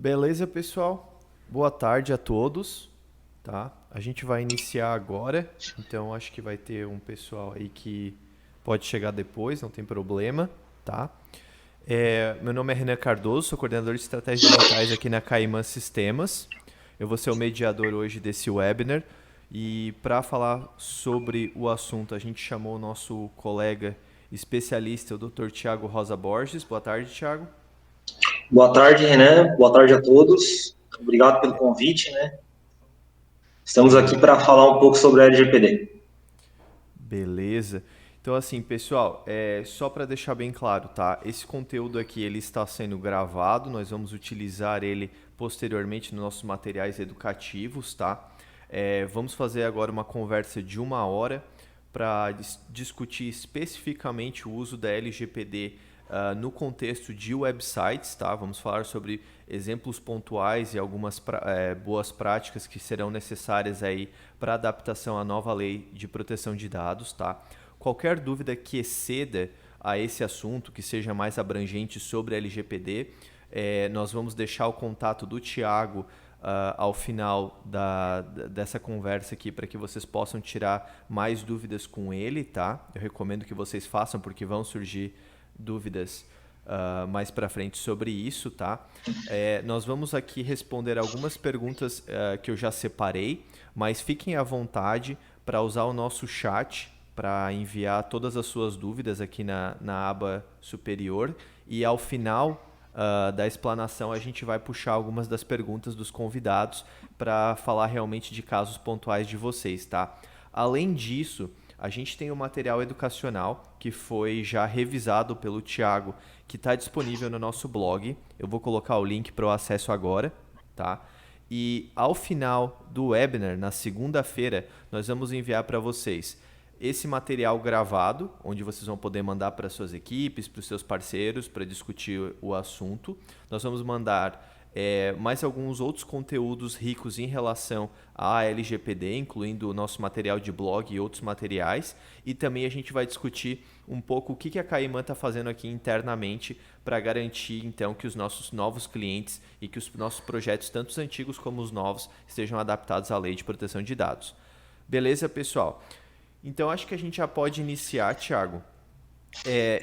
Beleza, pessoal? Boa tarde a todos, tá? A gente vai iniciar agora, então acho que vai ter um pessoal aí que pode chegar depois, não tem problema, tá? Meu nome é Renan Cardoso, sou coordenador de estratégias digitais aqui na Caiman Sistemas. Eu vou ser o mediador hoje desse webinar e para falar sobre o assunto, a gente chamou o nosso colega especialista, o Dr. Tiago Rosa Borges. Boa tarde, Tiago. Boa tarde, Renan. Boa tarde a todos. Obrigado pelo convite, né? Estamos aqui Be- para falar um pouco sobre a LGPD. Beleza. Então, assim, pessoal, só para deixar bem claro, tá? Esse conteúdo aqui ele está sendo gravado, nós vamos utilizar ele posteriormente nos nossos materiais educativos, tá? Vamos fazer agora uma conversa de 1 hora para discutir especificamente o uso da LGPD no contexto de websites, tá? Vamos falar sobre exemplos pontuais e algumas boas práticas que serão necessárias aí para adaptação à nova lei de proteção de dados, tá? Qualquer dúvida que exceda a esse assunto, que seja mais abrangente sobre a LGPD, nós vamos deixar o contato do Tiago ao final dessa conversa aqui para que vocês possam tirar mais dúvidas com ele, tá? Eu recomendo que vocês façam porque vão surgir dúvidas mais para frente sobre isso, tá? Nós vamos aqui responder algumas perguntas que eu já separei, mas fiquem à vontade para usar o nosso chat para enviar todas as suas dúvidas aqui na aba superior e ao final da explanação a gente vai puxar algumas das perguntas dos convidados para falar realmente de casos pontuais de vocês, tá? Além disso, a gente tem um material educacional que foi já revisado pelo Tiago, que está disponível no nosso blog. Eu vou colocar o link para o acesso agora, tá? E ao final do webinar, na segunda-feira, nós vamos enviar para vocês esse material gravado, onde vocês vão poder mandar para suas equipes, para os seus parceiros, para discutir o assunto. Nós vamos mandar mais alguns outros conteúdos ricos em relação à LGPD, incluindo o nosso material de blog e outros materiais. E também a gente vai discutir um pouco o que a Caiman está fazendo aqui internamente para garantir, então, que os nossos novos clientes e que os nossos projetos, tanto os antigos como os novos, estejam adaptados à lei de proteção de dados. Beleza, pessoal? Então, acho que a gente já pode iniciar, Thiago.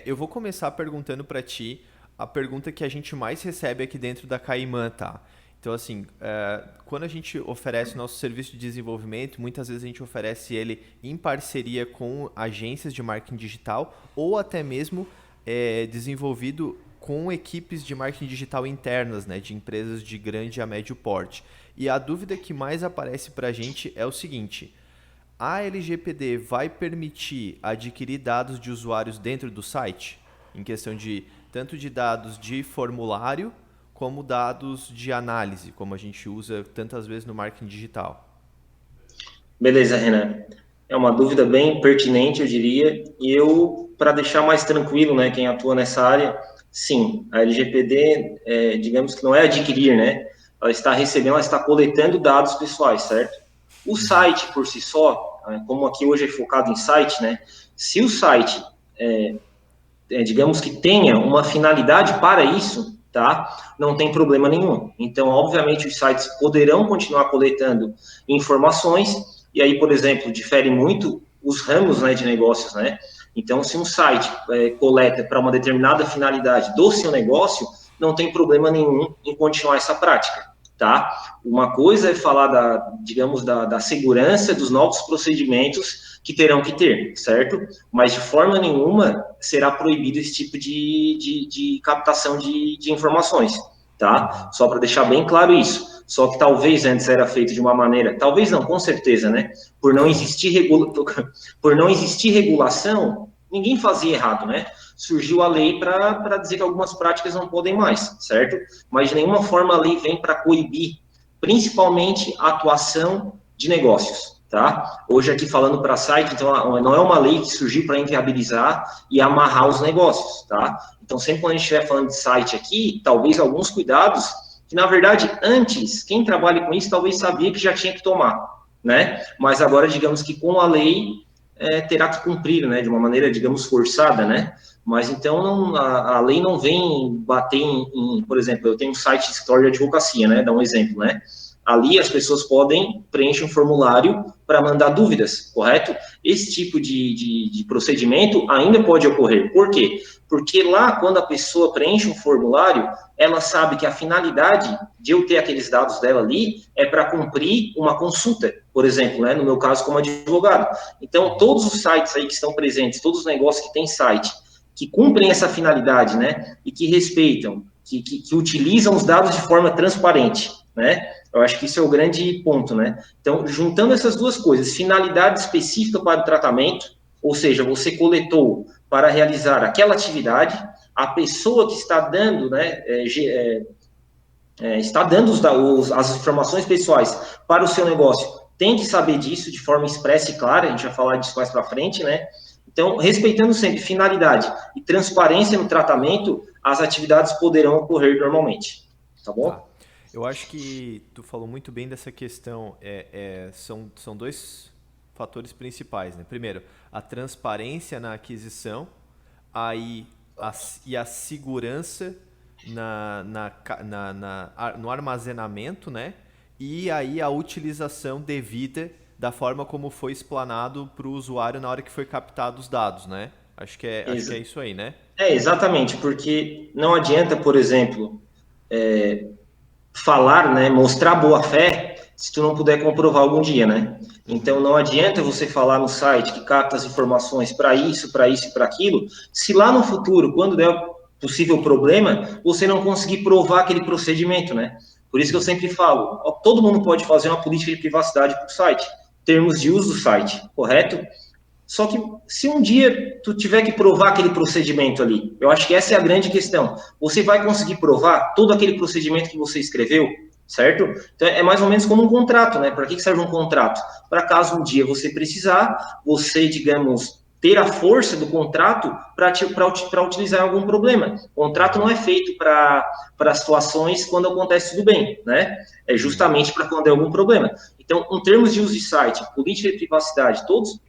Eu vou começar perguntando para ti a pergunta que a gente mais recebe aqui dentro da Caiman, tá? Então, assim, quando a gente oferece o nosso serviço de desenvolvimento, muitas vezes a gente oferece ele em parceria com agências de marketing digital ou até mesmo desenvolvido com equipes de marketing digital internas, né, de empresas de grande a médio porte. E a dúvida que mais aparece para a gente é o seguinte: a LGPD vai permitir adquirir dados de usuários dentro do site? Em questão de tanto de dados de formulário como dados de análise, como a gente usa tantas vezes no marketing digital. Beleza, Renan. É uma dúvida bem pertinente, eu diria. E eu, para deixar mais tranquilo, né, quem atua nessa área, sim, a LGPD, digamos que não é adquirir, né? Ela está recebendo, ela está coletando dados pessoais, certo? O site por si só, como aqui hoje é focado em site, né? Se o site digamos que tenha uma finalidade para isso, tá? Não tem problema nenhum. Então, obviamente, os sites poderão continuar coletando informações, e aí, por exemplo, difere muito os ramos, né, de negócios, né? Então, se um site coleta para uma determinada finalidade do seu negócio, não tem problema nenhum em continuar essa prática, tá? Uma coisa é falar digamos, da segurança dos novos procedimentos que terão que ter, certo? Mas de forma nenhuma será proibido esse tipo de captação de informações, tá? Uhum. Só para deixar bem claro isso. Só que talvez antes era feito de uma maneira, talvez não, com certeza, né? Por não existir regulação, ninguém fazia errado, né? Surgiu a lei para dizer que algumas práticas não podem mais, certo? Mas de nenhuma forma a lei vem para coibir, principalmente a atuação de negócios, tá? Hoje aqui falando para site, então não é uma lei que surgiu para inviabilizar e amarrar os negócios, tá? Então sempre quando a gente estiver falando de site aqui, talvez alguns cuidados que na verdade antes quem trabalha com isso talvez sabia que já tinha que tomar, né? Mas agora digamos que com a lei terá que cumprir, né, de uma maneira, digamos, forçada, né? Mas então a lei não vem bater por exemplo, eu tenho um site de escritório de advocacia, né? Dá um exemplo, né? Ali as pessoas podem preencher um formulário para mandar dúvidas, correto? Esse tipo de procedimento ainda pode ocorrer. Por quê? Porque lá, quando a pessoa preenche um formulário, ela sabe que a finalidade de eu ter aqueles dados dela ali é para cumprir uma consulta, por exemplo, né? No meu caso, como advogado. Então, todos os sites aí que estão presentes, todos os negócios que têm site, que cumprem essa finalidade, né? E que respeitam, que utilizam os dados de forma transparente, né? Eu acho que isso é o grande ponto, né? Então, juntando essas duas coisas, finalidade específica para o tratamento, ou seja, você coletou para realizar aquela atividade, a pessoa que está dando, né, está dando as informações pessoais para o seu negócio, tem que saber disso de forma expressa e clara, a gente vai falar disso mais para frente, né? Então, respeitando sempre finalidade e transparência no tratamento, as atividades poderão ocorrer normalmente, tá Tá. bom? Eu acho que tu falou muito bem dessa questão. São dois fatores principais, né? Primeiro, a transparência na aquisição, aí e a segurança no armazenamento, né? E aí a utilização devida da forma como foi explanado para o usuário na hora que foi captado os dados, né? Acho que é isso aí, né? Exatamente, porque não adianta, por exemplo, falar, né, mostrar boa fé, se tu não puder comprovar algum dia, né? Então não adianta você falar no site que capta as informações para isso, para isso e para aquilo, se lá no futuro, quando der possível problema, você não conseguir provar aquele procedimento, né? Por isso que eu sempre falo, todo mundo pode fazer uma política de privacidade para o site, termos de uso do site, correto? Só que se um dia tu tiver que provar aquele procedimento ali, eu acho que essa é a grande questão. Você vai conseguir provar todo aquele procedimento que você escreveu, certo? Então é mais ou menos como um contrato, né? Para que serve um contrato? Para caso um dia você precisar, você, digamos, ter a força do contrato para utilizar algum problema. O contrato não é feito para situações quando acontece tudo bem, né? É Sim. justamente para quando é algum problema. Então, em termos de uso de site, política de privacidade,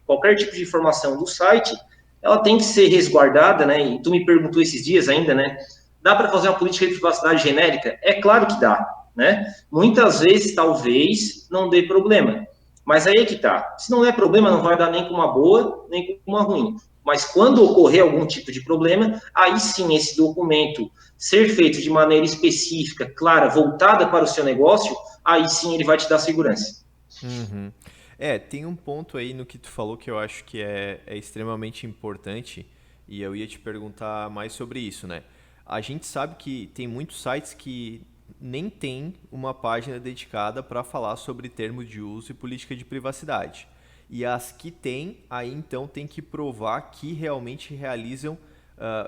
qualquer tipo de informação do site, ela tem que ser resguardada, né? E tu me perguntou esses dias ainda, né? Dá para fazer uma política de privacidade genérica? É claro que dá, né? Muitas vezes, talvez, não dê problema. Mas aí é que tá. Se não é problema, não vai dar nem com uma boa, nem com uma ruim. Mas quando ocorrer algum tipo de problema, aí sim esse documento ser feito de maneira específica, clara, voltada para o seu negócio, aí sim ele vai te dar segurança. Uhum. Tem um ponto aí no que tu falou que eu acho que é extremamente importante e eu ia te perguntar mais sobre isso, né? A gente sabe que tem muitos sites que nem tem uma página dedicada para falar sobre termos de uso e política de privacidade. E as que tem, aí então tem que provar que realmente realizam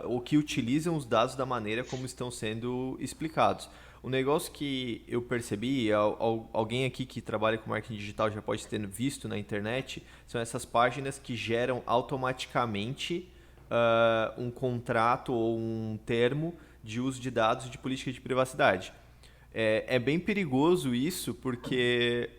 ou que utilizam os dados da maneira como estão sendo explicados. Um negócio que eu percebi, alguém aqui que trabalha com marketing digital já pode ter visto na internet, são essas páginas que geram automaticamente um contrato ou um termo de uso de dados de política de privacidade. É bem perigoso isso, porque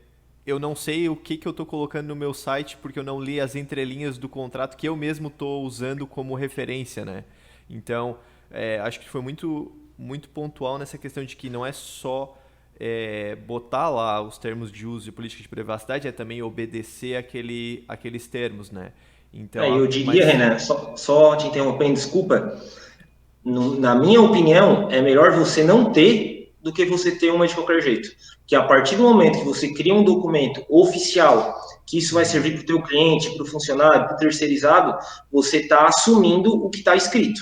eu não sei o que eu estou colocando no meu site porque eu não li as entrelinhas do contrato que eu mesmo estou usando como referência, né? Então, acho que foi muito pontual nessa questão de que não é só botar lá os termos de uso e política de privacidade, é também obedecer aqueles termos, né? Então, Eu diria, mas... Renan, só te interrompendo, desculpa, na minha opinião, é melhor você não ter do que você ter uma de qualquer jeito. Que a partir do momento que você cria um documento oficial, que isso vai Uhum, servir para o teu cliente, para o funcionário, para o terceirizado, você está assumindo o que está escrito,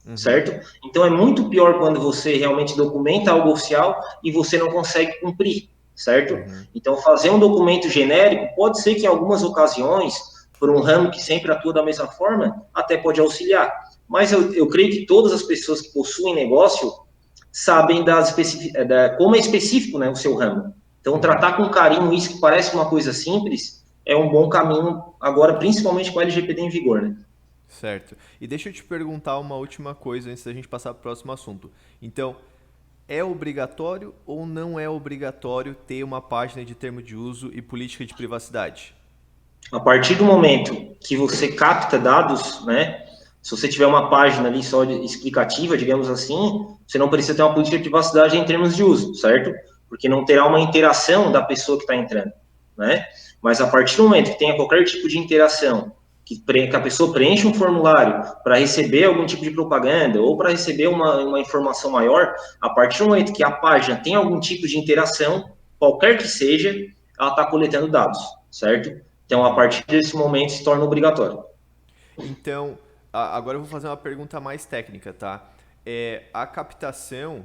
uhum, certo? Então é muito pior quando você realmente documenta algo oficial e você não consegue cumprir, certo? uhum. Então fazer um documento genérico pode ser que em algumas ocasiões, por um ramo que sempre atua da mesma forma, até pode auxiliar. Mas eu creio que todas as pessoas que possuem negócio sabem como é específico, né, o seu ramo. Então, Uhum. tratar com carinho isso que parece uma coisa simples é um bom caminho agora, principalmente com a LGPD em vigor, né? Certo. E deixa eu te perguntar uma última coisa antes da gente passar para o próximo assunto. Então, é obrigatório ou não é obrigatório ter uma página de termo de uso e política de privacidade? A partir do momento que você capta dados, né? Se você tiver uma página ali só explicativa, digamos assim, você não precisa ter uma política de privacidade em termos de uso, certo? Porque não terá uma interação da pessoa que está entrando, né? Mas a partir do momento que tenha qualquer tipo de interação, que a pessoa preenche um formulário para receber algum tipo de propaganda ou para receber uma informação maior, a partir do momento que a página tem algum tipo de interação, qualquer que seja, ela está coletando dados, certo? Então, a partir desse momento, se torna obrigatório. Então, agora eu vou fazer uma pergunta mais técnica, tá? A captação,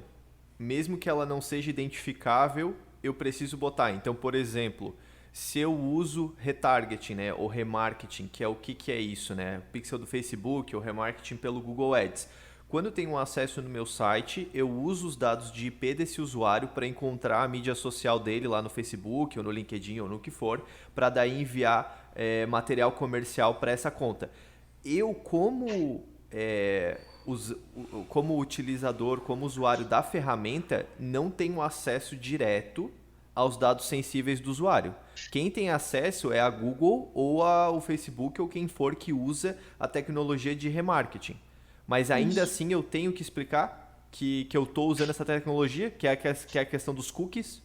mesmo que ela não seja identificável, eu preciso botar. Então, por exemplo, se eu uso retargeting, né, ou remarketing, que é o que é isso, né? O pixel do Facebook ou remarketing pelo Google Ads. Quando eu tenho um acesso no meu site, eu uso os dados de IP desse usuário para encontrar a mídia social dele lá no Facebook ou no LinkedIn ou no que for, para daí enviar material comercial para essa conta. Eu, como utilizador, como usuário da ferramenta, não tenho acesso direto aos dados sensíveis do usuário. Quem tem acesso é a Google ou o Facebook ou quem for que usa a tecnologia de remarketing. Mas ainda assim eu tenho que explicar que eu estou usando essa tecnologia, que é a questão dos cookies.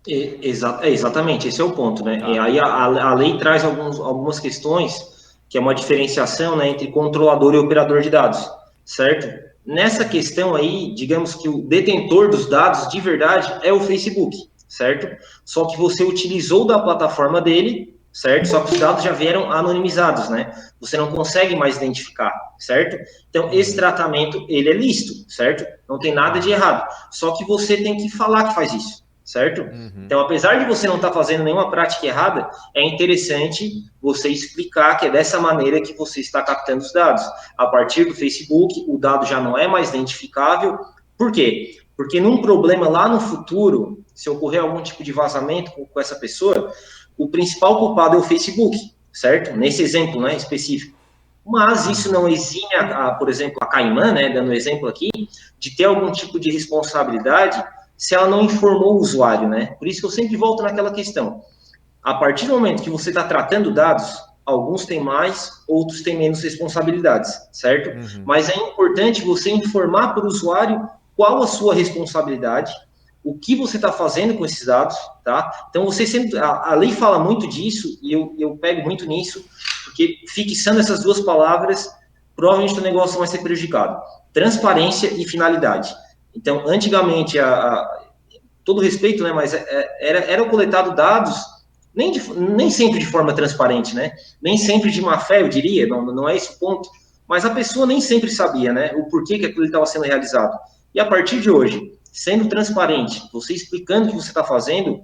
Exatamente, esse é o ponto, né? E Tá. aí a lei traz algumas questões, que é uma diferenciação, né, entre controlador e operador de dados, certo? Nessa questão aí, digamos que o detentor dos dados de verdade é o Facebook, certo? Só que você utilizou da plataforma dele, certo? Só que os dados já vieram anonimizados, né? Você não consegue mais identificar, certo? Então, esse tratamento, ele é lícito, certo? Não tem nada de errado. Só que você tem que falar que faz isso, certo? Uhum. Então, apesar de você não estar fazendo nenhuma prática errada, é interessante você explicar que é dessa maneira que você está captando os dados. A partir do Facebook, o dado já não é mais identificável. Por quê? Porque num problema lá no futuro, se ocorrer algum tipo de vazamento com essa pessoa, o principal culpado é o Facebook, certo? Nesse exemplo, né, específico. Mas isso não exime, por exemplo, a Caimã, né, dando exemplo aqui, de ter algum tipo de responsabilidade se ela não informou o usuário, né? Por isso que eu sempre volto naquela questão. A partir do momento que você está tratando dados, alguns têm mais, outros têm menos responsabilidades, certo? Uhum. Mas é importante você informar para o usuário qual a sua responsabilidade, o que você está fazendo com esses dados, tá? Então, você sempre, a lei fala muito disso, e eu pego muito nisso, porque fixando essas duas palavras, provavelmente o negócio vai ser prejudicado. Transparência e finalidade. Então, antigamente, todo respeito, né, mas era coletado dados nem sempre de forma transparente, né? Nem sempre de má fé, eu diria, não é esse o ponto. Mas a pessoa nem sempre sabia, né? O porquê que aquilo estava sendo realizado. E a partir de hoje, sendo transparente, você explicando o que você está fazendo,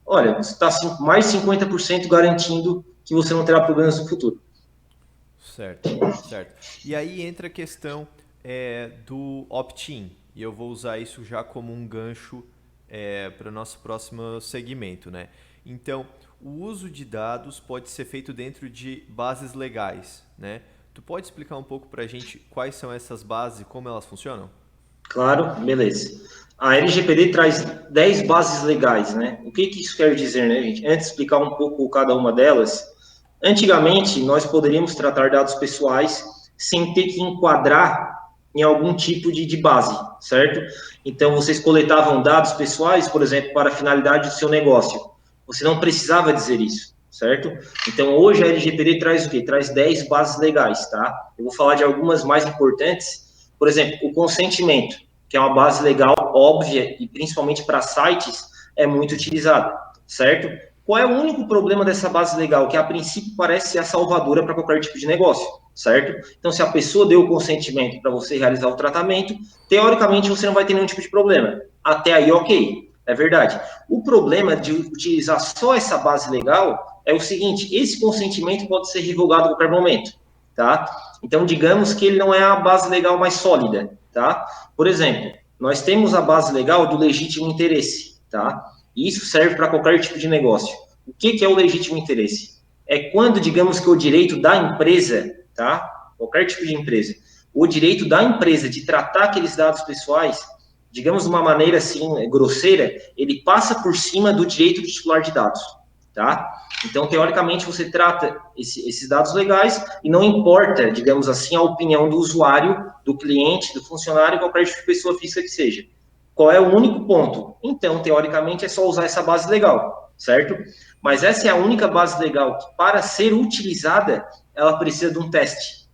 olha, você está mais de 50% garantindo que você não terá problemas no futuro. Certo, certo. E aí entra a questão do opt-in. E eu vou usar isso já como um gancho para o nosso próximo segmento, né? Então, o uso de dados pode ser feito dentro de bases legais, né? Tu pode explicar um pouco para a gente quais são essas bases e como elas funcionam? Claro, beleza. A LGPD traz 10 bases legais, né? O que isso quer dizer, né, gente? Antes de explicar um pouco cada uma delas, antigamente nós poderíamos tratar dados pessoais sem ter que enquadrar em algum tipo de base, certo? Então, vocês coletavam dados pessoais, por exemplo, para a finalidade do seu negócio. Você não precisava dizer isso, certo? Então, hoje a LGPD traz o quê? Traz 10 bases legais, tá? Eu vou falar de algumas mais importantes. Por exemplo, o consentimento, que é uma base legal óbvia e principalmente para sites é muito utilizada, certo? Qual é o único problema dessa base legal? Que a princípio parece ser a salvadora para qualquer tipo de negócio, certo? Então, se a pessoa deu o consentimento para você realizar o tratamento, teoricamente você não vai ter nenhum tipo de problema. Até aí, ok, é verdade. O problema de utilizar só essa base legal é o seguinte: esse consentimento pode ser revogado a qualquer momento, tá? Então, digamos que ele não é a base legal mais sólida, tá? Por exemplo, nós temos a base legal do legítimo interesse, tá? E isso serve para qualquer tipo de negócio. O que é o legítimo interesse? É quando, digamos que o direito da empresa, tá? Qualquer tipo de empresa, o direito da empresa de tratar aqueles dados pessoais, digamos de uma maneira assim grosseira, ele passa por cima do direito do titular de dados, tá? Então, teoricamente, você trata esses dados legais e não importa, digamos assim, a opinião do usuário, do cliente, do funcionário, qualquer tipo de pessoa física que seja. Qual é o único ponto? Então, teoricamente, é só usar essa base legal, certo? Mas essa é a única base legal que, para ser utilizada, ela precisa de um teste,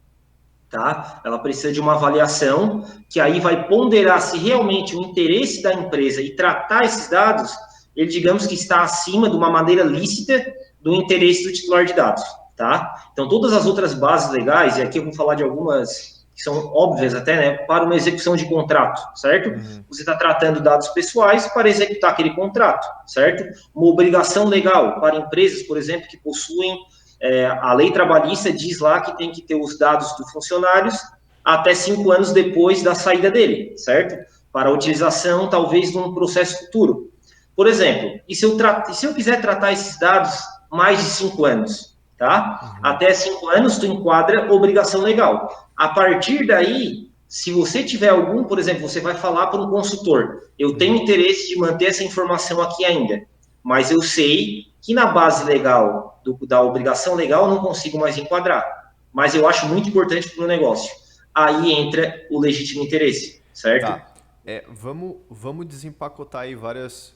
tá? Ela precisa de uma avaliação que aí vai ponderar se realmente o interesse da empresa e tratar esses dados, ele digamos que está acima de uma maneira lícita do interesse do titular de dados, tá? Então todas as outras bases legais, e aqui eu vou falar de algumas que são óbvias até, né, para uma execução de contrato, certo? Uhum. Você está tratando dados pessoais para executar aquele contrato, certo? Uma obrigação legal para empresas, por exemplo, que possuem a lei trabalhista diz lá que tem que ter os dados dos funcionários até 5 anos depois da saída dele, certo? Para a utilização, talvez, num processo futuro. Por exemplo, e se eu quiser tratar esses dados mais de 5 anos, tá? Uhum. Até 5 anos, tu enquadra obrigação legal. A partir daí, se você tiver algum, por exemplo, você vai falar para um consultor, eu tenho Uhum. interesse de manter essa informação aqui ainda, mas eu sei que na base legal da obrigação legal eu não consigo mais enquadrar, mas eu acho muito importante para o negócio. Aí entra o legítimo interesse, certo? Tá. Vamos desempacotar aí várias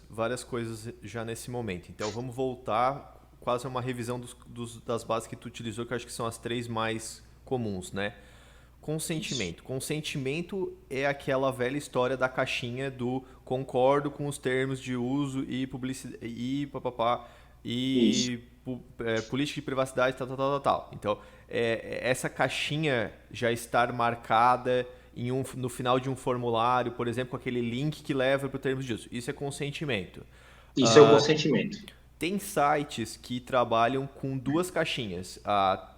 coisas já nesse momento. Então vamos voltar quase a uma revisão das bases que tu utilizou, que eu acho que são as três mais comuns, né? Isso. Consentimento. Consentimento é aquela velha história da caixinha do concordo com os termos de uso e publicidade e papapá Isso. e política de privacidade, tal, tal, tal, tal, tal. Então, essa caixinha já estar marcada no final de um formulário, por exemplo, com aquele link que leva para o termos de uso. Isso é consentimento. Isso é o Ah, consentimento. tem sites que trabalham com duas caixinhas.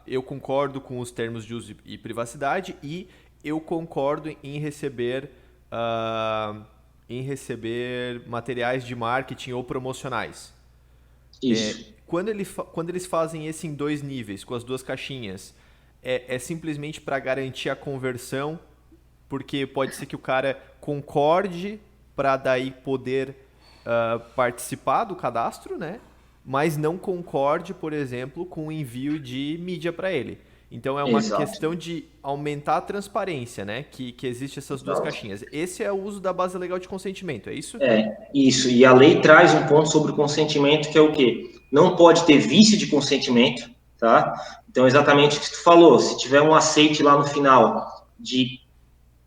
Eu concordo com os termos de uso e privacidade e eu concordo em receber materiais de marketing ou promocionais. Isso. Quando eles fazem esse em dois níveis, com as duas caixinhas, é simplesmente para garantir a conversão, porque pode ser que o cara concorde para daí poder participar do cadastro, né? Mas não concorde, por exemplo, com o envio de mídia para ele. Então é uma Exato. questão de aumentar a transparência, né? Que existe essas duas Exato. caixinhas. Esse é o uso da base legal de consentimento, é isso? Isso. E a lei traz um ponto sobre o consentimento que é o quê? Não pode ter vício de consentimento, tá? Então, exatamente o que tu falou. Se tiver um aceite lá no final de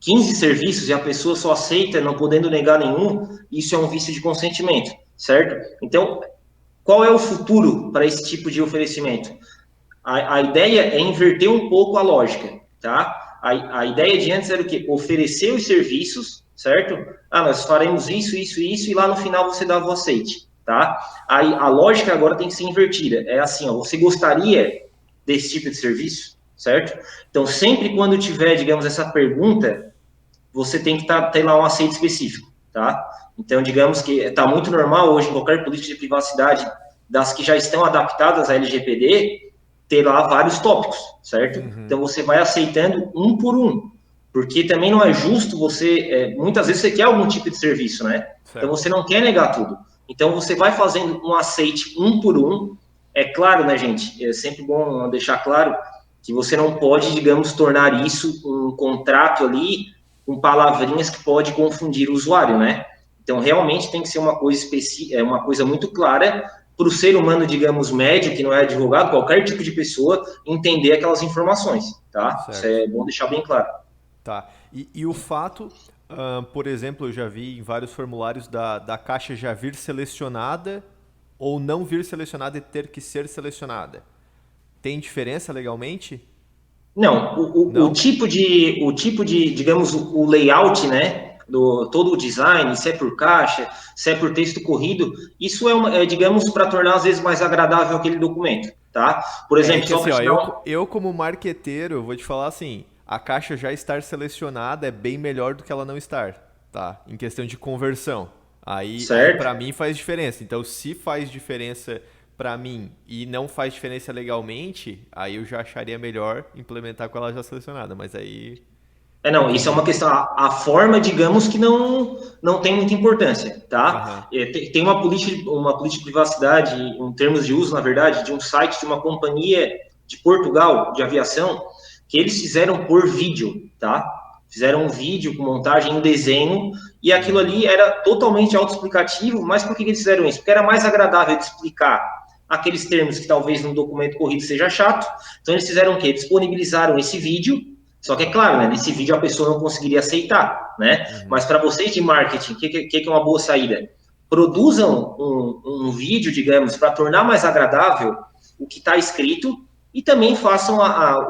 15 serviços e a pessoa só aceita, não podendo negar nenhum, isso é um vício de consentimento, certo? Então, qual é o futuro para esse tipo de oferecimento? A ideia é inverter um pouco a lógica, tá? A ideia de antes era o quê? Oferecer os serviços, certo? Nós faremos isso, isso, isso, e lá no final você dava o aceite, tá? Aí a lógica agora tem que ser invertida. É assim, ó, você gostaria desse tipo de serviço, certo? Então, sempre quando tiver, digamos, essa pergunta, você tem que ter lá um aceite específico, tá? Então, digamos que está muito normal hoje em qualquer política de privacidade das que já estão adaptadas à LGPD, ter lá vários tópicos, certo? Uhum. Então, você vai aceitando um por um, porque também não é justo muitas vezes você quer algum tipo de serviço, né? Então, Certo. você não quer negar tudo. Então, você vai fazendo um aceite um por um. É claro, né, gente? É sempre bom deixar claro que você não pode, digamos, tornar isso um contrato ali com palavrinhas que pode confundir o usuário, né? Então, realmente tem que ser uma coisa específica, uma coisa muito clara para o ser humano, digamos, médio, que não é advogado, qualquer tipo de pessoa, entender aquelas informações, tá? Isso Certo. é bom deixar bem claro. Tá. E o fato, por exemplo, eu já vi em vários formulários da caixa já vir selecionada ou não vir selecionada e ter que ser selecionada. Tem diferença legalmente? Não, Não? o tipo de, digamos, o layout, né, todo o design, se é por caixa, se é por texto corrido, isso digamos, para tornar às vezes mais agradável aquele documento, tá? Por É exemplo, que só assim, para ó, te dar um. eu como marqueteiro, vou te falar assim, a caixa já estar selecionada é bem melhor do que ela não estar, tá? Em questão de conversão. Aí para Certo? mim faz diferença. Então, se faz diferença para mim e não faz diferença legalmente, aí eu já acharia melhor implementar com ela já selecionada. Mas aí. Não, isso é uma questão. A forma, digamos que não tem muita importância, Aham. tá? Tem uma política de privacidade, em termos de uso, na verdade, de um site de uma companhia de Portugal, de aviação, que eles fizeram por vídeo, tá? Fizeram um vídeo com montagem em desenho, e aquilo ali era totalmente autoexplicativo, mas por que eles fizeram isso? Porque era mais agradável de explicar aqueles termos que talvez num documento corrido seja chato. Então eles fizeram o quê? Disponibilizaram esse vídeo. Só que é claro, né, nesse vídeo a pessoa não conseguiria aceitar, né? Uhum. Mas para vocês de marketing, o que é uma boa saída? Produzam um vídeo, digamos, para tornar mais agradável o que está escrito e também façam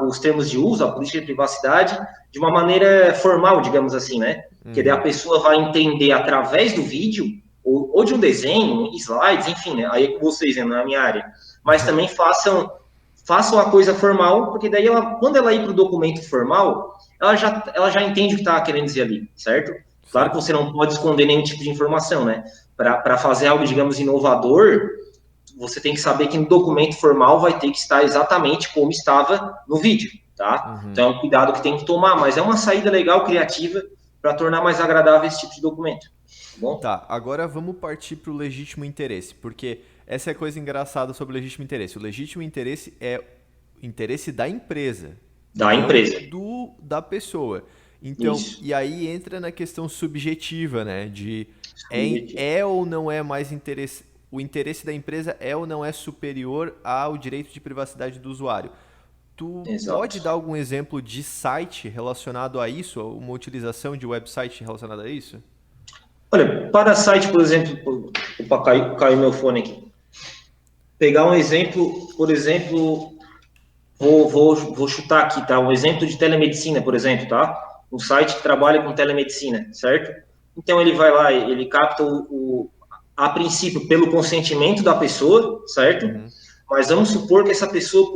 os termos de uso, a política de privacidade, de uma maneira formal, digamos assim, né? Que daí a Uhum. pessoa vai entender através do vídeo ou de um desenho, slides, enfim, né? Aí é com vocês, né, na minha área. Mas também façam a coisa formal, porque daí quando ela ir para o documento formal, ela já entende o que está querendo dizer ali, certo? Claro que Certo. você não pode esconder nenhum tipo de informação, né? Para fazer algo, digamos, inovador, você tem que saber que no documento formal vai ter que estar exatamente como estava no vídeo, tá? Uhum. Então é um cuidado que tem que tomar, mas é uma saída legal, criativa, para tornar mais agradável esse tipo de documento, tá bom? Tá, agora vamos partir para o legítimo interesse, porque essa é a coisa engraçada sobre o legítimo interesse. O legítimo interesse é o interesse da empresa, Da não empresa. da pessoa. Então, Isso. e aí entra na questão subjetiva, né? De Subjetivo. é ou não é mais interesse, o interesse da empresa é ou não é superior ao direito de privacidade do usuário. Tu pode Exato. dar algum exemplo de site relacionado a isso, ou uma utilização de website relacionada a isso? Olha, para site, por exemplo, opa, caiu meu fone aqui. Pegar um exemplo, por exemplo, vou chutar aqui, tá? Um exemplo de telemedicina, por exemplo, tá? Um site que trabalha com telemedicina, certo? Então ele vai lá, ele capta a princípio pelo consentimento da pessoa, certo? Uhum. Mas vamos supor que essa pessoa,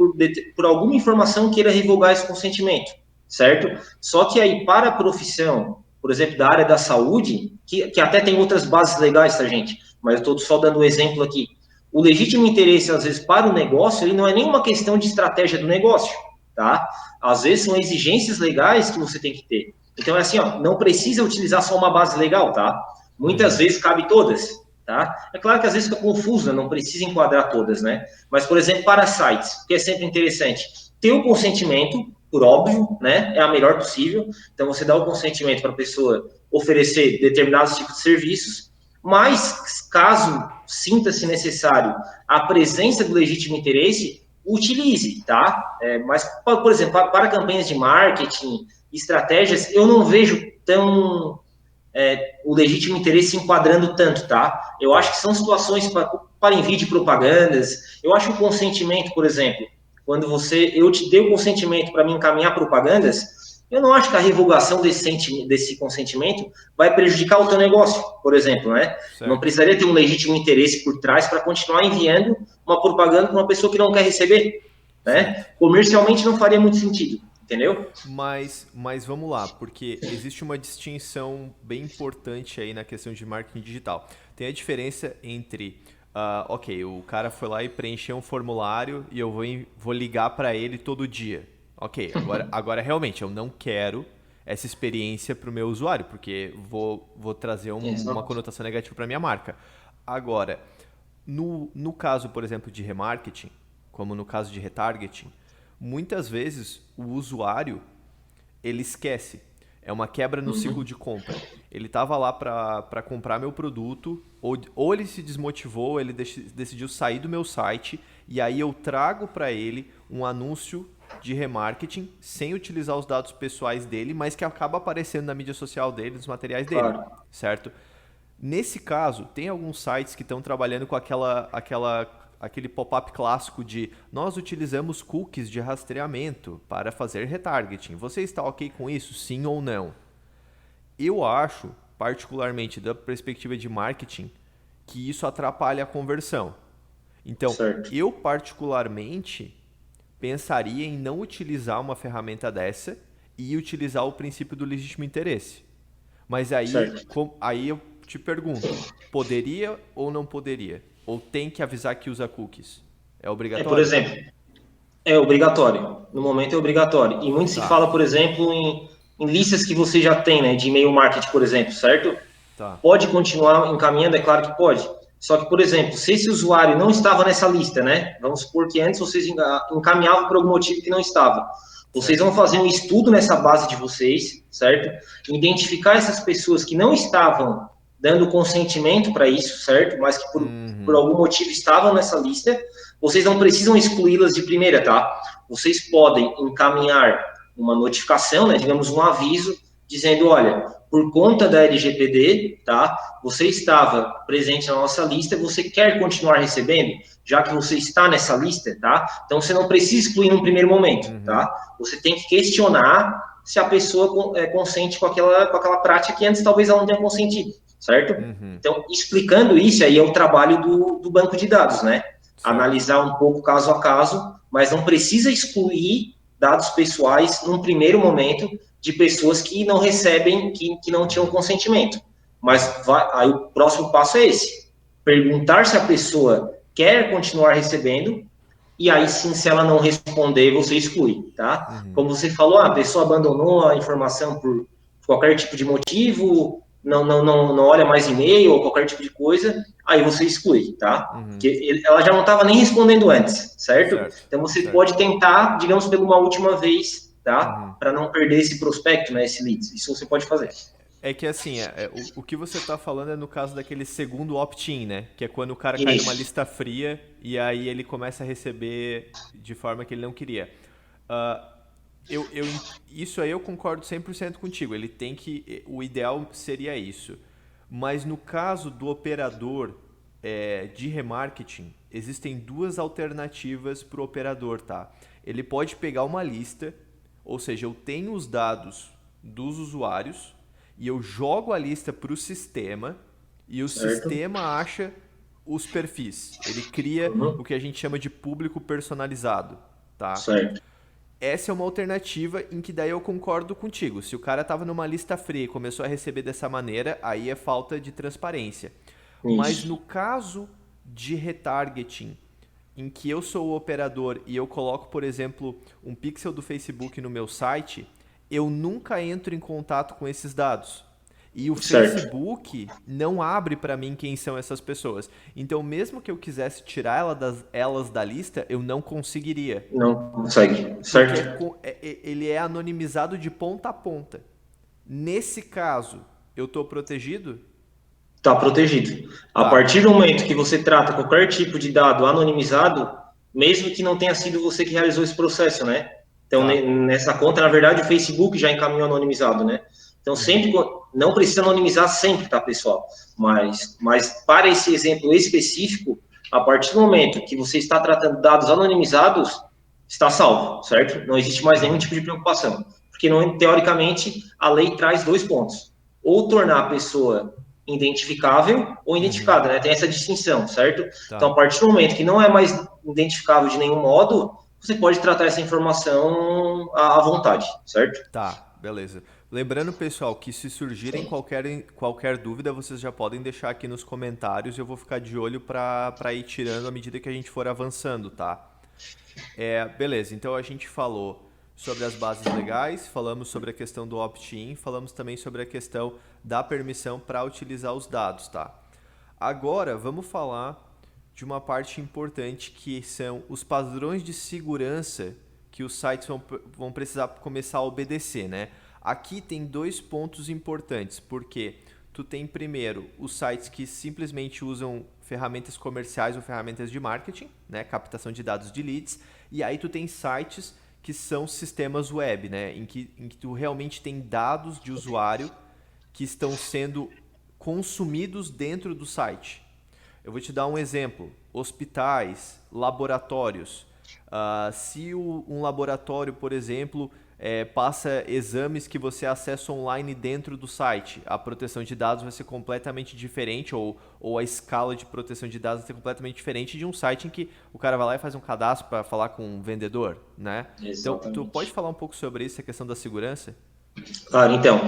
por alguma informação, queira revogar esse consentimento, certo? Só que aí, para a profissão, por exemplo, da área da saúde, que até tem outras bases legais, tá, gente? Mas eu estou só dando um exemplo aqui. O legítimo interesse, às vezes, para o negócio, ele não é nenhuma questão de estratégia do negócio, tá? Às vezes são exigências legais que você tem que ter. Então, é assim, ó, não precisa utilizar só uma base legal, tá? Muitas Uhum. vezes cabe todas, tá? É claro que às vezes fica confuso, não precisa enquadrar todas, né? Mas, por exemplo, para sites, que é sempre interessante, ter o consentimento, por óbvio, né? É a melhor possível. Então, você dá o consentimento para a pessoa oferecer determinados tipos de serviços, mas, caso sinta-se necessário a presença do legítimo interesse, utilize, tá? Mas, por exemplo, para campanhas de marketing, estratégias, eu não vejo tão o legítimo interesse se enquadrando tanto, tá? Eu acho Tá. que são situações para envio de propagandas. Eu acho que o consentimento, por exemplo, quando eu te dei o consentimento para me encaminhar propagandas, eu não acho que a revogação desse consentimento vai prejudicar o teu negócio, por exemplo, né? Não Certo. precisaria ter um legítimo interesse por trás para continuar enviando uma propaganda para uma pessoa que não quer receber, Sim. né? Comercialmente não faria muito sentido, entendeu? Mas vamos lá, porque existe uma distinção bem importante aí na questão de marketing digital. Tem a diferença entre, ok, o cara foi lá e preencheu um formulário e eu vou ligar para ele todo dia. Ok, agora realmente eu não quero essa experiência para o meu usuário, porque vou trazer uma Exato. conotação negativa para minha marca. Agora, no caso, por exemplo, de remarketing, como no caso de retargeting, muitas vezes o usuário ele esquece. É uma quebra no ciclo de compra. Ele estava lá para comprar meu produto, ou ele se desmotivou, ele decidiu sair do meu site, e aí eu trago para ele um anúncio de remarketing sem utilizar os dados pessoais dele, mas que acaba aparecendo na mídia social dele, nos materiais dele, Claro. certo? Nesse caso, tem alguns sites que estão trabalhando com aquele pop-up clássico de nós utilizamos cookies de rastreamento para fazer retargeting. Você está ok com isso? Sim ou não? Eu acho, particularmente da perspectiva de marketing, que isso atrapalha a conversão. Então, Certo. eu particularmente pensaria em não utilizar uma ferramenta dessa e utilizar o princípio do legítimo interesse. Mas Certo. aí eu te pergunto, poderia ou não poderia? Ou tem que avisar que usa cookies? É Por obrigatório? exemplo, é obrigatório. No momento é obrigatório. E muito se Tá. fala, por exemplo, em em listas que você já tem, né, de e-mail marketing, por exemplo, certo? Tá. Pode continuar encaminhando, é claro que pode. Só que, por exemplo, se esse usuário não estava nessa lista, né? Vamos supor que antes vocês encaminhavam por algum motivo que não estava. Vocês Certo. vão fazer um estudo nessa base de vocês, certo? Identificar essas pessoas que não estavam dando consentimento para isso, certo? Mas que por algum motivo estavam nessa lista. Vocês não precisam excluí-las de primeira, tá? Vocês podem encaminhar uma notificação, né? Digamos, um aviso dizendo, olha, por conta da LGPD, tá? Você estava presente na nossa lista, você quer continuar recebendo, já que você está nessa lista, tá? Então você não precisa excluir num primeiro momento, tá? Você tem que questionar se a pessoa consente com aquela prática que antes talvez ela não tenha consentido, certo? Então, explicando isso, aí é o trabalho do banco de dados, né? Certo. Analisar um pouco caso a caso, mas não precisa excluir dados pessoais num primeiro momento de pessoas que não recebem, que não tinham consentimento. Mas aí o próximo passo é esse: perguntar se a pessoa quer continuar recebendo, e aí sim, se ela não responder, você exclui, tá? Como você falou, a pessoa abandonou a informação por qualquer tipo de motivo, não olha mais e-mail ou qualquer tipo de coisa, aí você exclui, tá? Porque ela já não estava nem respondendo antes, certo? Então você pode tentar, digamos, pela uma última vez, tá? Para não perder esse prospecto, né? Esse lead. Isso você pode fazer. É que assim, o que você tá falando é no caso daquele segundo opt-in, né? Que é quando o cara cai numa lista fria e aí ele começa a receber de forma que ele não queria. Isso aí eu concordo 100% contigo. Ele tem que... O ideal seria isso. Mas no caso do operador de remarketing, existem duas alternativas para o operador, tá? Ele pode pegar uma lista, ou seja, eu tenho os dados dos usuários e eu jogo a lista para o sistema e o sistema acha os perfis. Ele cria o que a gente chama de público personalizado, tá? Certo. Essa é uma alternativa em que daí eu concordo contigo. Se o cara estava numa lista fria e começou a receber dessa maneira, aí é falta de transparência. Isso. Mas no caso de retargeting, em que eu sou o operador e eu coloco, por exemplo, um pixel do Facebook no meu site, eu nunca entro em contato com esses dados. E o Facebook não abre para mim quem são essas pessoas. Então, mesmo que eu quisesse tirar elas da lista, eu não conseguiria. Não consegue, certo? Porque ele é anonimizado de ponta a ponta. Nesse caso, eu estou protegido? Está protegido. A partir do momento que você trata qualquer tipo de dado anonimizado, mesmo que não tenha sido você que realizou esse processo, né? Então, nessa conta, na verdade, o Facebook já encaminhou anonimizado, né? Então, sempre, não precisa anonimizar sempre, tá, pessoal? Mas para esse exemplo específico, a partir do momento que você está tratando dados anonimizados, está salvo, certo? Não existe mais nenhum tipo de preocupação. Porque, teoricamente, a lei traz dois pontos. Ou tornar a pessoa identificável ou identificada, né? Tem essa distinção, certo? Então, a partir do momento que não é mais identificável de nenhum modo, você pode tratar essa informação à vontade, certo? Tá, beleza. Lembrando, pessoal, que se surgirem qualquer dúvida, vocês já podem deixar aqui nos comentários e eu vou ficar de olho para ir tirando à medida que a gente for avançando, tá? Beleza, então a gente falou sobre as bases legais, falamos sobre a questão do opt-in, falamos também sobre a questão da permissão para utilizar os dados, tá? Agora, vamos falar de uma parte importante que são os padrões de segurança que os sites vão precisar começar a obedecer, né? Aqui tem dois pontos importantes, porque tu tem primeiro os sites que simplesmente usam ferramentas comerciais ou ferramentas de marketing, né? Captação de dados de leads, e aí tu tem sites que são sistemas web, né? Em que tu realmente tem dados de usuário que estão sendo consumidos dentro do site. Eu vou te dar um exemplo. Hospitais, laboratórios. Se um laboratório, por exemplo, passa exames que você acessa online dentro do site, a proteção de dados vai ser completamente diferente, ou a escala de proteção de dados vai ser completamente diferente de um site em que o cara vai lá e faz um cadastro para falar com um vendedor, né? Exatamente. Então, tu pode falar um pouco sobre isso, a questão da segurança? Claro, então,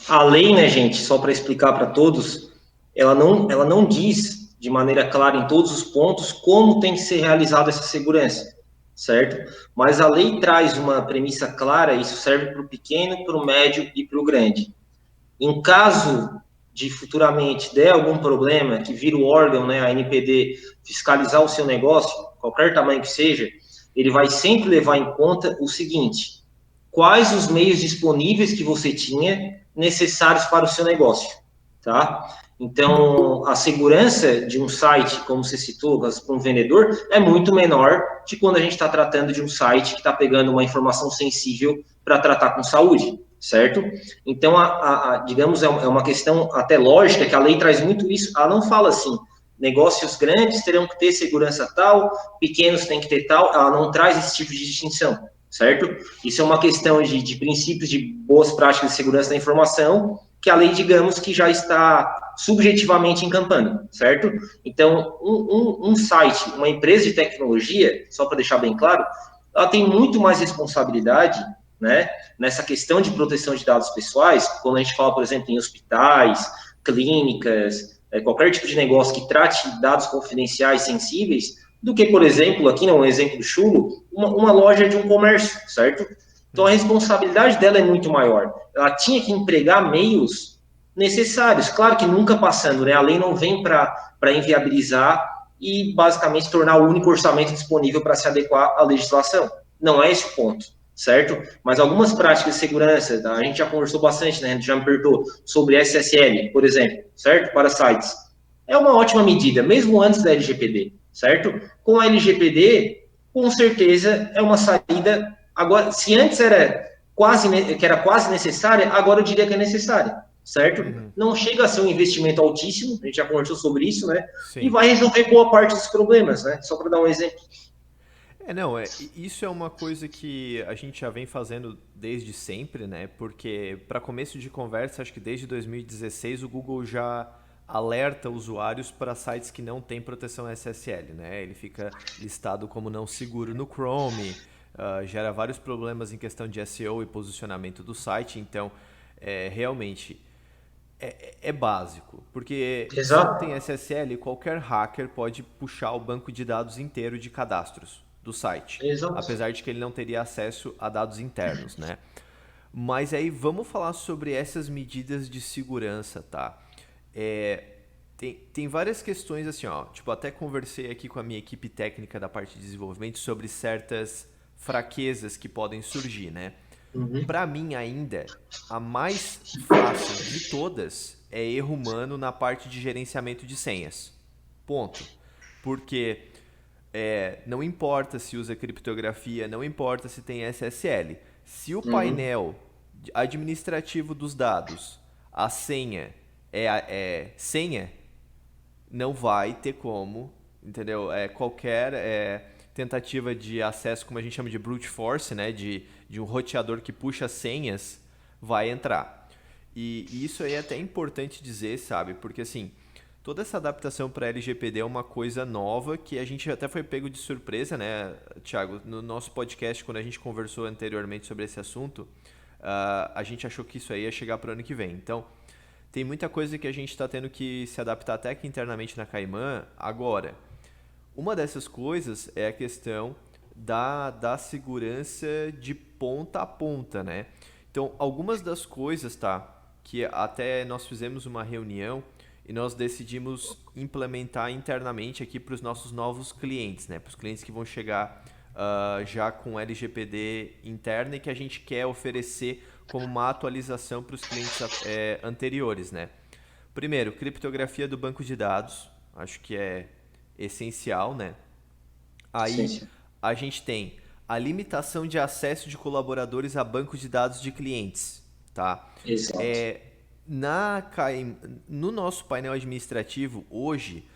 a lei, né, gente, só para explicar para todos, ela não diz de maneira clara em todos os pontos como tem que ser realizada essa segurança, certo? Mas a lei traz uma premissa clara, isso serve para o pequeno, para o médio e para o grande. Em caso de futuramente der algum problema, que vira o órgão, né, a NPD, fiscalizar o seu negócio, qualquer tamanho que seja, ele vai sempre levar em conta o seguinte: quais os meios disponíveis que você tinha necessários para o seu negócio, tá? Então, a segurança de um site, como você citou, para um vendedor, é muito menor de quando a gente está tratando de um site que está pegando uma informação sensível para tratar com saúde, certo? Então, digamos, é uma questão até lógica, que a lei traz muito isso. Ela não fala assim, negócios grandes terão que ter segurança tal, pequenos têm que ter tal, ela não traz esse tipo de distinção, certo? Isso é uma questão de princípios de boas práticas de segurança da informação, que a lei, digamos, que já está subjetivamente encampando, certo? Então, um site, uma empresa de tecnologia, só para deixar bem claro, ela tem muito mais responsabilidade, né, nessa questão de proteção de dados pessoais, quando a gente fala, por exemplo, em hospitais, clínicas, qualquer tipo de negócio que trate dados confidenciais sensíveis, do que, por exemplo, aqui não, um exemplo chulo, uma loja de um comércio, certo? Então a responsabilidade dela é muito maior. Ela tinha que empregar meios necessários, claro que nunca passando, né? A lei não vem para inviabilizar e basicamente tornar o único orçamento disponível para se adequar à legislação. Não é esse o ponto, certo? Mas algumas práticas de segurança, a gente já conversou bastante, né? A gente já me perguntou sobre SSL, por exemplo, certo? Para sites. É uma ótima medida, mesmo antes da LGPD, certo? Com a LGPD, com certeza é uma saída. Agora, se antes era quase necessária, agora eu diria que é necessária, certo? Não chega a ser um investimento altíssimo, a gente já conversou sobre isso, né? E Sim. vai resolver boa parte dos problemas, né? Só para dar um exemplo. Não, isso é uma coisa que a gente já vem fazendo desde sempre, né? Porque, para começo de conversa, acho que desde 2016 o Google já alerta usuários para sites que não têm proteção SSL, né? Ele fica listado como não seguro no Chrome, gera vários problemas em questão de SEO e posicionamento do site, então, realmente, é básico, porque se não tem Exato. SSL, qualquer hacker pode puxar o banco de dados inteiro de cadastros do site, Exato. apesar de que ele não teria acesso a dados internos, né? Mas aí vamos falar sobre essas medidas de segurança, tá? Tem várias questões assim, ó. Tipo, até conversei aqui com a minha equipe técnica da parte de desenvolvimento sobre certas fraquezas que podem surgir, né? Uhum. Para mim ainda, a mais fácil de todas é erro humano na parte de gerenciamento de senhas. Ponto. Porque não importa se usa criptografia, não importa se tem SSL. Se o Uhum. painel administrativo dos dados, a senha é senha, não vai ter como, entendeu? Qualquer tentativa de acesso, como a gente chama de brute force, né? De um roteador que puxa senhas, vai entrar. E isso aí é até importante dizer, sabe? Porque assim, toda essa adaptação para LGPD é uma coisa nova que a gente até foi pego de surpresa, né, Thiago? No nosso podcast, quando a gente conversou anteriormente sobre esse assunto, a gente achou que isso aí ia chegar para o ano que vem. Então, tem muita coisa que a gente está tendo que se adaptar até aqui internamente na Caimã agora. Uma dessas coisas é a questão da segurança de ponta a ponta, né? Então, algumas das coisas, tá? Que até nós fizemos uma reunião e nós decidimos implementar internamente aqui para os nossos novos clientes, né? Para os clientes que vão chegar já com LGPD interna e que a gente quer oferecer como uma atualização para os clientes anteriores, né? Primeiro, criptografia do banco de dados, acho que é essencial, né? Sim, Aí sim. a gente tem a limitação de acesso de colaboradores a bancos de dados de clientes, tá? Exato. É, no nosso painel administrativo hoje,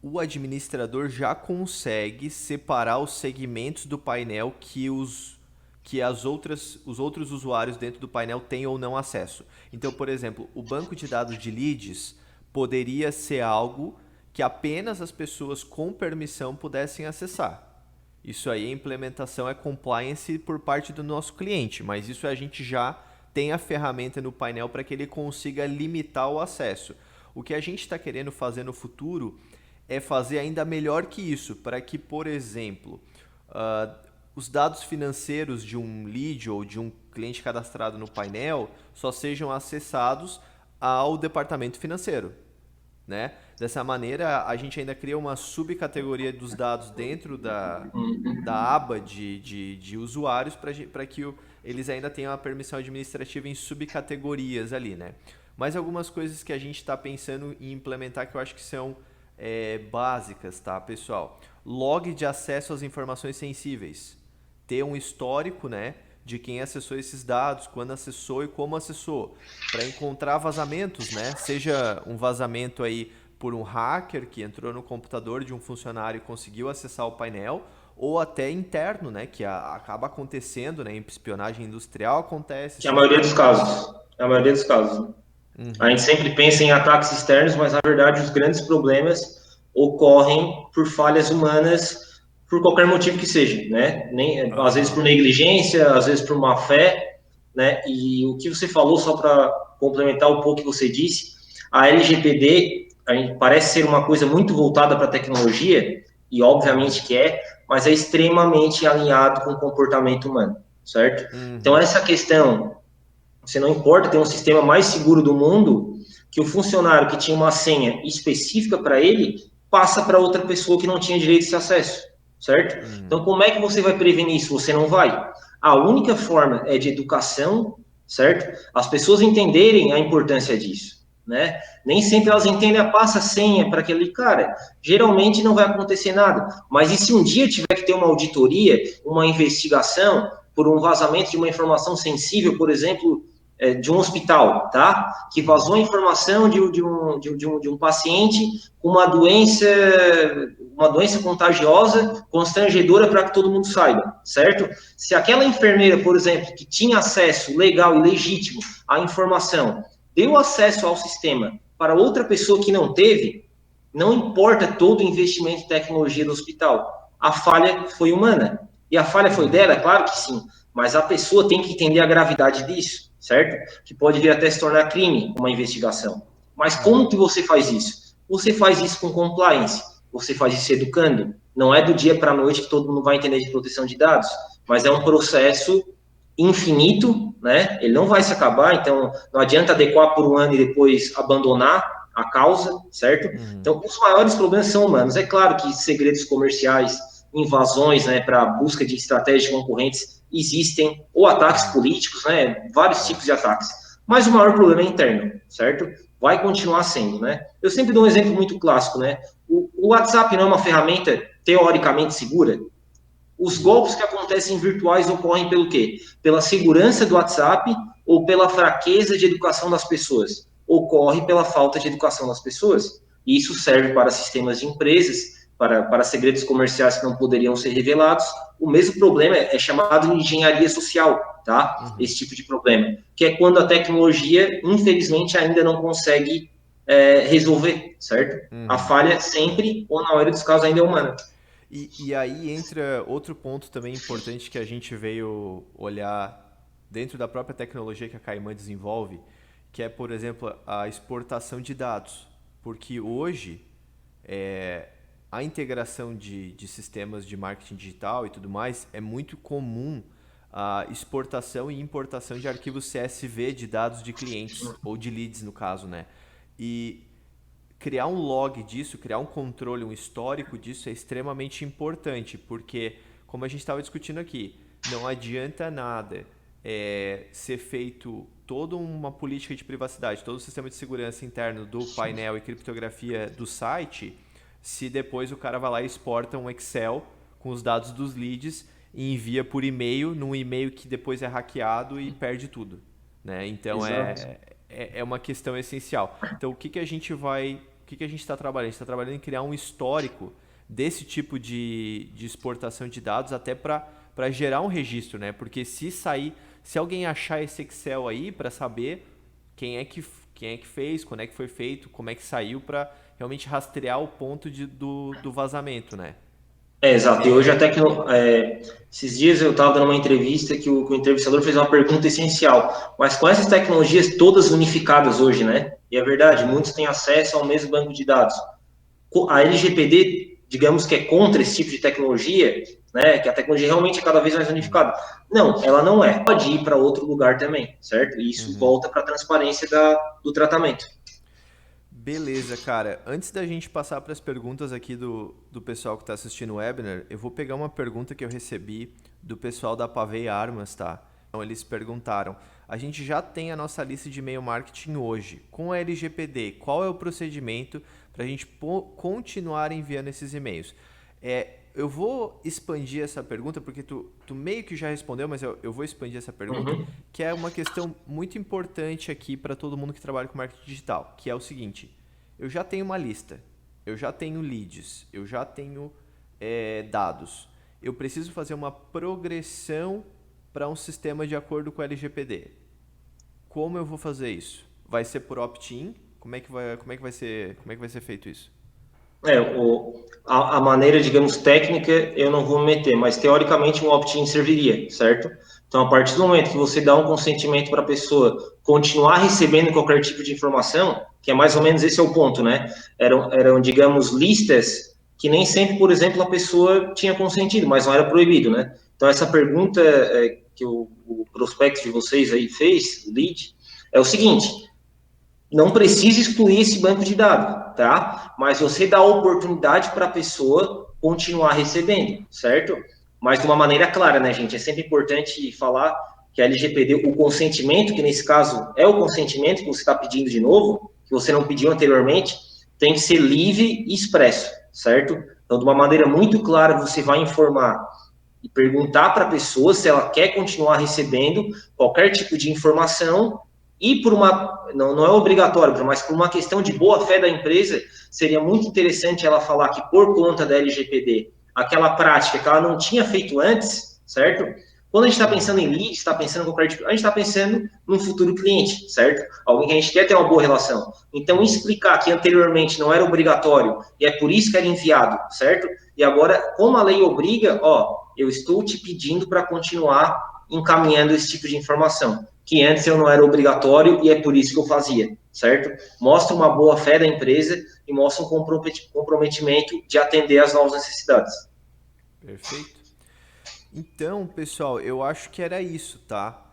o administrador já consegue separar os segmentos do painel que os outros usuários dentro do painel têm ou não acesso. Então, por exemplo, o banco de dados de leads poderia ser algo que apenas as pessoas com permissão pudessem acessar. Isso aí, a implementação é compliance por parte do nosso cliente, mas isso a gente já tem a ferramenta no painel para que ele consiga limitar o acesso. O que a gente está querendo fazer no futuro é fazer ainda melhor que isso, para que, por exemplo, os dados financeiros de um lead ou de um cliente cadastrado no painel só sejam acessados ao departamento financeiro, né? Dessa maneira, a gente ainda cria uma subcategoria dos dados dentro da aba de usuários para que eles ainda tenham a permissão administrativa em subcategorias ali, né? Mas algumas coisas que a gente está pensando em implementar que eu acho que são básicas, tá, pessoal? Log de acesso às informações sensíveis. Ter um histórico, né, de quem acessou esses dados, quando acessou e como acessou, para encontrar vazamentos, né? Seja um vazamento aí por um hacker que entrou no computador de um funcionário e conseguiu acessar o painel, ou até interno, né, que acaba acontecendo, né, em espionagem industrial acontece. Que é a maioria dos casos. É a maioria dos casos. A gente sempre pensa em ataques externos, mas na verdade os grandes problemas ocorrem por falhas humanas, por qualquer motivo que seja, né? Às vezes por negligência, às vezes por má fé, né? E o que você falou, só para complementar um pouco o que você disse, a LGPD parece ser uma coisa muito voltada para a tecnologia, e obviamente que é, mas é extremamente alinhado com o comportamento humano, certo? Então essa questão, você não importa ter um sistema mais seguro do mundo, que o funcionário que tinha uma senha específica para ele passa para outra pessoa que não tinha direito a esse acesso, certo? Então, como é que você vai prevenir isso? Você não vai. A única forma é de educação, certo? As pessoas entenderem a importância disso, né? Nem sempre elas entendem passa a senha para aquele cara. Geralmente não vai acontecer nada. Mas e se um dia tiver que ter uma auditoria, uma investigação por um vazamento de uma informação sensível, por exemplo, de um hospital, tá? Que vazou a informação de um paciente com uma doença contagiosa, constrangedora para que todo mundo saiba, certo? Se aquela enfermeira, por exemplo, que tinha acesso legal e legítimo à informação, deu acesso ao sistema para outra pessoa que não teve, não importa todo o investimento em tecnologia do hospital, a falha foi humana. E a falha foi dela? Claro que sim, mas a pessoa tem que entender a gravidade disso, certo? Que pode vir até se tornar crime uma investigação. Mas como que você faz isso? Você faz isso com compliance, você faz isso educando. Não é do dia para a noite que todo mundo vai entender de proteção de dados, mas é um processo infinito, né? Ele não vai se acabar, então não adianta adequar por um ano e depois abandonar a causa, certo? Então, os maiores problemas são humanos. É claro que segredos comerciais, invasões, né, para busca de estratégias concorrentes existem, ou ataques políticos, né, vários tipos de ataques. Mas o maior problema é interno, certo? Vai continuar sendo, né? Eu sempre dou um exemplo muito clássico, né? O WhatsApp não é uma ferramenta teoricamente segura? Os golpes que acontecem virtuais ocorrem pelo quê? Pela segurança do WhatsApp ou pela fraqueza de educação das pessoas? Ocorre pela falta de educação das pessoas. E isso serve para sistemas de empresas, para segredos comerciais que não poderiam ser revelados. O mesmo problema é chamado de engenharia social, tá? Esse tipo de problema, que é quando a tecnologia, infelizmente, ainda não consegue resolver, certo? A falha sempre, ou na maioria dos casos, ainda é humana. E aí entra outro ponto também importante que a gente veio olhar dentro da própria tecnologia que a Caimã desenvolve, que é, por exemplo, a exportação de dados. Porque hoje, a integração de sistemas de marketing digital e tudo mais, é muito comum a exportação e importação de arquivos CSV de dados de clientes, ou de leads no caso, né? E criar um log disso, criar um controle, um histórico disso é extremamente importante, porque, como a gente estava discutindo aqui, não adianta nada ser feito toda uma política de privacidade, todo o sistema de segurança interno do painel e criptografia do site, se depois o cara vai lá e exporta um Excel com os dados dos leads e envia por e-mail, num e-mail que depois é hackeado e perde tudo, né? Então é uma questão essencial. Então o que a gente está trabalhando? A gente está trabalhando em criar um histórico desse tipo de exportação de dados até para gerar um registro, né? Porque se alguém achar esse Excel aí para saber quem é que fez, quando é que foi feito, como é que saiu, para realmente rastrear o ponto do vazamento, né? Exato. E hoje até que esses dias eu estava dando uma entrevista que o entrevistador fez uma pergunta essencial. Mas com essas tecnologias todas unificadas hoje, né? E é verdade, muitos têm acesso ao mesmo banco de dados. A LGPD, digamos que é contra esse tipo de tecnologia, né? Que a tecnologia realmente é cada vez mais unificada. Não, ela não é. Pode ir para outro lugar também, certo? E isso volta para a transparência do tratamento. Beleza, cara. Antes da gente passar para as perguntas aqui do pessoal que está assistindo o webinar, eu vou pegar uma pergunta que eu recebi do pessoal da Pavei Armas, tá? Então, eles perguntaram: a gente já tem a nossa lista de e-mail marketing hoje. Com a LGPD, qual é o procedimento para a gente continuar enviando esses e-mails? Eu vou expandir essa pergunta, porque tu meio que já respondeu, mas eu vou expandir essa pergunta, que é uma questão muito importante aqui para todo mundo que trabalha com marketing digital, que é o seguinte: eu já tenho uma lista, eu já tenho leads, eu já tenho dados, eu preciso fazer uma progressão para um sistema de acordo com o LGPD. Como eu vou fazer isso? Vai ser por opt-in? Como é que vai ser feito isso? A maneira, digamos, técnica, eu não vou me meter, mas teoricamente um opt-in serviria, certo? Então, a partir do momento que você dá um consentimento para a pessoa continuar recebendo qualquer tipo de informação, que é mais ou menos esse é o ponto, né? Digamos, listas que nem sempre, por exemplo, a pessoa tinha consentido, mas não era proibido, né? Então, essa pergunta que o prospecto de vocês aí fez, o lead, é o seguinte: não precisa excluir esse banco de dados, tá? Mas você dá a oportunidade para a pessoa continuar recebendo, certo? Mas de uma maneira clara, né, gente? É sempre importante falar que a LGPD, o consentimento, que nesse caso é o consentimento que você está pedindo de novo, que você não pediu anteriormente, tem que ser livre e expresso, certo? Então, de uma maneira muito clara, você vai informar e perguntar para a pessoa se ela quer continuar recebendo qualquer tipo de informação e por uma, não é obrigatório, mas por uma questão de boa fé da empresa, seria muito interessante ela falar que por conta da LGPD, aquela prática que ela não tinha feito antes, certo? Quando a gente está pensando em lead, está pensando em qualquer tipo, a gente está pensando num futuro cliente, certo? Alguém que a gente quer ter uma boa relação. Então, explicar que anteriormente não era obrigatório e é por isso que era enviado, certo? E agora, como a lei obriga, eu estou te pedindo para continuar encaminhando esse tipo de informação, que antes eu não era obrigatório e é por isso que eu fazia, certo? Mostra uma boa fé da empresa e mostra um comprometimento de atender às novas necessidades. Perfeito. Então, pessoal, eu acho que era isso, tá?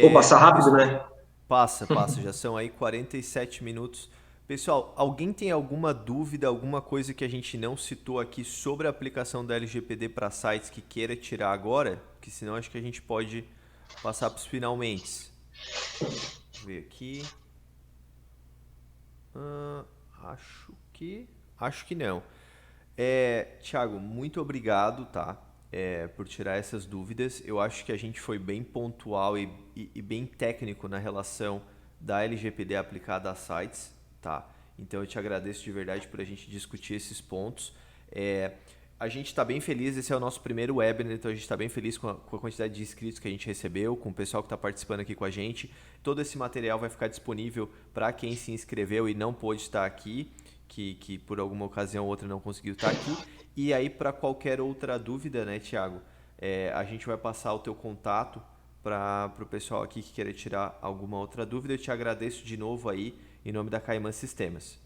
Vou passar rápido, né? Passa, já são aí 47 minutos. Pessoal, alguém tem alguma dúvida, alguma coisa que a gente não citou aqui sobre a aplicação da LGPD para sites que queira tirar agora? Porque senão acho que a gente pode passar para os finalmente. Vou ver aqui. Acho que não. Thiago, muito obrigado, tá? Por tirar essas dúvidas. Eu acho que a gente foi bem pontual e bem técnico na relação da LGPD aplicada a sites, tá? Então eu te agradeço de verdade por a gente discutir esses pontos. A gente está bem feliz, esse é o nosso primeiro webinar, então a gente está bem feliz com a quantidade de inscritos que a gente recebeu, com o pessoal que está participando aqui com a gente. Todo esse material vai ficar disponível para quem se inscreveu e não pôde estar aqui, que por alguma ocasião ou outra não conseguiu estar aqui. E aí, para qualquer outra dúvida, né, Thiago, a gente vai passar o teu contato para o pessoal aqui que queira tirar alguma outra dúvida. Eu te agradeço de novo aí, em nome da Caimã Sistemas.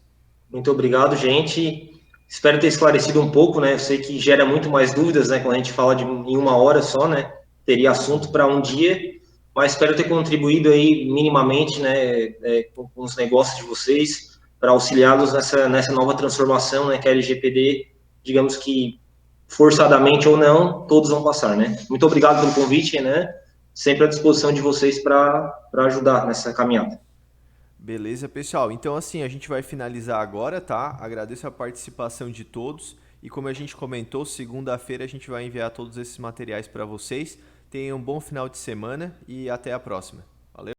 Muito obrigado, gente. Espero ter esclarecido um pouco, né? Eu sei que gera muito mais dúvidas, né? Quando a gente fala em uma hora só, né? Teria assunto para um dia, mas espero ter contribuído aí minimamente, né? Com os negócios de vocês, para auxiliá-los nessa nova transformação, né? Que a LGPD, digamos que forçadamente ou não, todos vão passar, né? Muito obrigado pelo convite, né? Sempre à disposição de vocês para ajudar nessa caminhada. Beleza, pessoal? Então, assim, a gente vai finalizar agora, tá? Agradeço a participação de todos. E como a gente comentou, segunda-feira a gente vai enviar todos esses materiais para vocês. Tenham um bom final de semana e até a próxima.